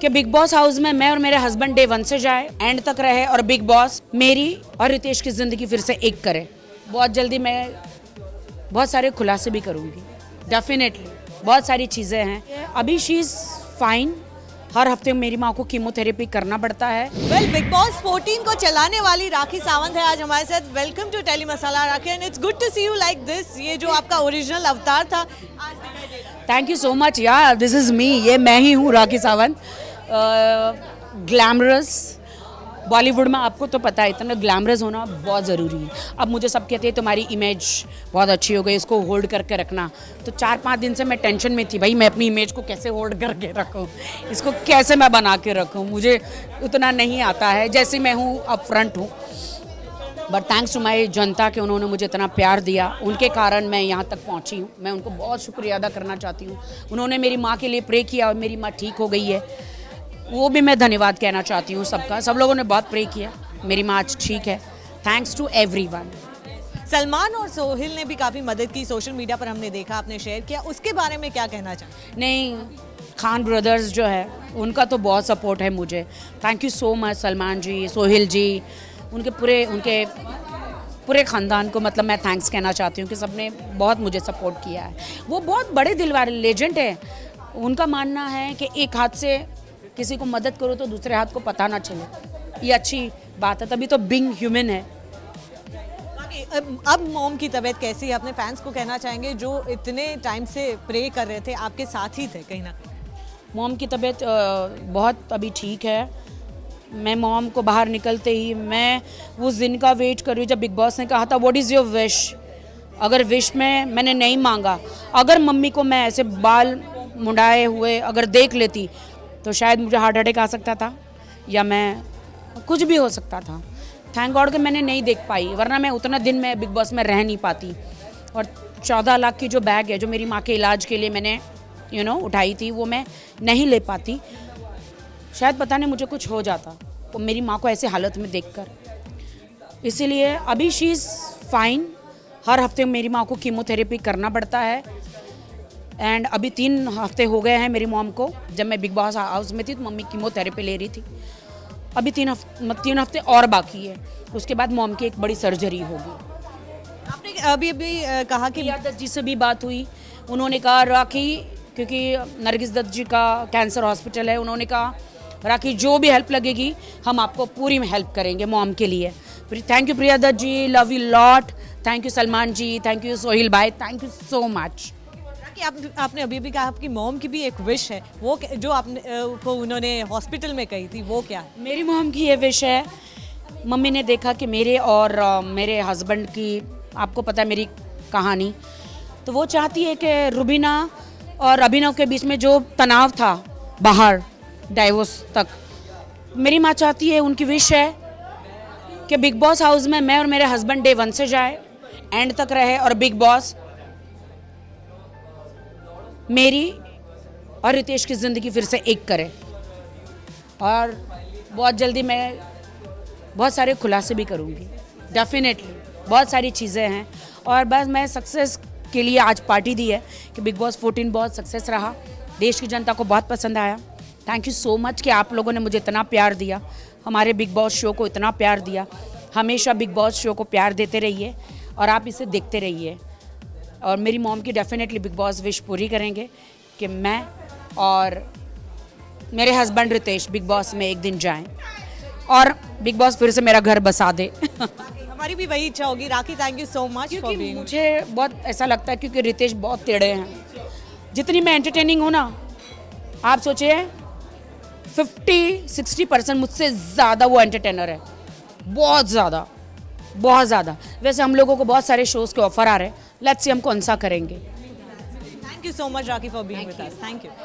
कि big boss house में मैं और मेरे हस्बैंड डे 1 से जाए, एंड तक रहे और बिग बॉस मेरी और रितेश की ज़िंदगी फिर से एक करे। बहुत जल्दी मैं बहुत सारे खुलासे भी करूँगी, डेफिनेटली बहुत सारी चीज़ें हैं। अभी शी इज़ फाइन। हर हफ्ते मेरी माँ को कीमोथेरेपी करना पड़ता है। वेल, बिग बॉस 14 को चलाने वाली राखी सावंत है आज हमारे साथ। Welcome to telly masala Rakhi and it's good to see you like this. ये जो आपका ओरिजिनल अवतार था आज दिखाई दे रहा है। थैंक यू सो मच यार, दिस इज़ मी। ये मैं ही हूँ, राखी सावंत। ग्लैमरस बॉलीवुड में आपको तो पता है, इतना ग्लैमरस होना बहुत ज़रूरी है। अब मुझे सब कहते हैं तुम्हारी इमेज बहुत अच्छी हो गई, इसको होल्ड करके रखना। तो 4-5 दिन से मैं टेंशन में थी, भाई मैं अपनी इमेज को कैसे होल्ड करके रखूं, इसको कैसे मैं बना के रखूं। मुझे उतना नहीं आता है, जैसे मैं हूँ अप फ्रंट हूँ। बट थैंक्स टू माई जनता कि उन्होंने मुझे इतना प्यार दिया, उनके कारण मैं यहाँ तक पहुँची हूँ। मैं उनको बहुत शुक्रिया अदा करना चाहती हूँ। उन्होंने मेरी माँ के लिए प्रे किया और मेरी माँ ठीक हो गई है, वो भी मैं धन्यवाद कहना चाहती हूँ सबका। सब लोगों ने बहुत प्रे किया, मेरी माँ आज ठीक है। Thanks to everyone. सलमान और सोहिल ने भी काफ़ी मदद की, सोशल मीडिया पर हमने देखा, आपने शेयर किया, उसके बारे में क्या कहना चाहें? नहीं, खान ब्रदर्स जो है उनका तो बहुत सपोर्ट है मुझे। Thank you so much Salman ji, Sohil ji, उनके पूरे ख़ानदान को मतलब मैं थैंक्स कहना चाहती हूँ कि सबने बहुत मुझे सपोर्ट किया है। वो बहुत बड़े दिल वाले लेजेंड है। उनका मानना है कि एक हाथ से किसी को मदद करो तो दूसरे हाथ को पता ना चले, ये अच्छी बात है, तभी तो बीइंग ह्यूमन है। अब मॉम की तबीयत कैसी है? अपने फैंस को कहना चाहेंगे जो इतने टाइम से प्रे कर रहे थे, आपके साथ ही थे कहीं ना कहीं। मॉम की तबीयत बहुत अभी ठीक है। मैं मॉम को बाहर निकलते ही मैं उस दिन का वेट कर रही हूँ जब बिग बॉस ने कहा था व्हाट इज़ योर विश। अगर विश में मैंने नहीं मांगा, अगर मम्मी को मैं ऐसे बाल मुंडाए हुए अगर देख लेती तो शायद मुझे हार्ट अटैक आ सकता था या मैं कुछ भी हो सकता था। थैंक गॉड कि मैंने नहीं देख पाई, वरना मैं उतना दिन में बिग बॉस में रह नहीं पाती। और 14 लाख की जो बैग है जो मेरी माँ के इलाज के लिए मैंने उठाई थी, वो मैं नहीं ले पाती। शायद पता नहीं मुझे कुछ हो जाता तो मेरी माँ को ऐसे हालत में देखकर। इसीलिए अभी शी इज़ फाइन। हर हफ्ते मेरी माँ को कीमोथेरेपी करना पड़ता है। एंड अभी 3 हफ्ते हो गए हैं मेरी मॉम को। जब मैं बिग बॉस हाउस में थी तो मम्मी कीमोथेरेपी ले रही थी। अभी 3 हफ्ते और बाकी है, उसके बाद मॉम की एक बड़ी सर्जरी होगी। आपने अभी कहा कि प्रिया दत्त जी से भी बात हुई। उन्होंने कहा राखी, क्योंकि नरगिस दत्त जी का कैंसर हॉस्पिटल है, उन्होंने कहा राखी जो भी हेल्प लगेगी हम आपको पूरी हेल्प करेंगे मॉम के लिए। Thank you Priya Dutt ji, love you lot. Thank you Salman ji, thank you Sohail भाई, थैंक यू सो मच। आपने अभी भी कहा आपकी मॉम की भी एक विश है, वो जो आपने को उन्होंने हॉस्पिटल में कही थी, वो क्या है? मेरी मॉम की ये विश है, मम्मी ने देखा कि मेरे और मेरे हस्बैंड की, आपको पता है मेरी कहानी, तो वो चाहती है कि रुबीना और अभिनव के बीच में जो तनाव था बाहर डाइवोर्स तक, मेरी माँ चाहती है, उनकी विश है कि बिग बॉस हाउस में मैं और मेरे हस्बैंड डे 1 से जाए, एंड तक रहे और बिग बॉस मेरी और रितेश की ज़िंदगी फिर से एक करे। और बहुत जल्दी मैं बहुत सारे खुलासे भी करूँगी, डेफिनेटली बहुत सारी चीज़ें हैं। और बस मैं सक्सेस के लिए आज पार्टी दी है कि बिग बॉस 14 बहुत सक्सेस रहा, देश की जनता को बहुत पसंद आया। थैंक यू सो मच कि आप लोगों ने मुझे इतना प्यार दिया, हमारे बिग बॉस शो को इतना प्यार दिया। हमेशा बिग बॉस शो को प्यार देते रहिए और आप इसे देखते रहिए। और मेरी मॉम की डेफिनेटली बिग बॉस विश पूरी करेंगे कि मैं और मेरे हस्बैंड रितेश बिग बॉस में एक दिन जाएं और बिग बॉस फिर से मेरा घर बसा दे। हमारी भी वही इच्छा होगी। राखी, थैंक यू सो मच। क्योंकि मुझे बहुत ऐसा लगता है, क्योंकि रितेश बहुत टेढ़े हैं। जितनी मैं एंटरटेनिंग हूँ ना, आप सोचिए 50-60% मुझसे ज़्यादा वो एंटरटेनर है, बहुत ज़्यादा, बहुत ज़्यादा। वैसे हम लोगों को बहुत सारे शोज़ के ऑफर आ रहे हैं, लेट्स सी हम कौन सा करेंगे। Thank you so much rakhi for being with us. Thank you.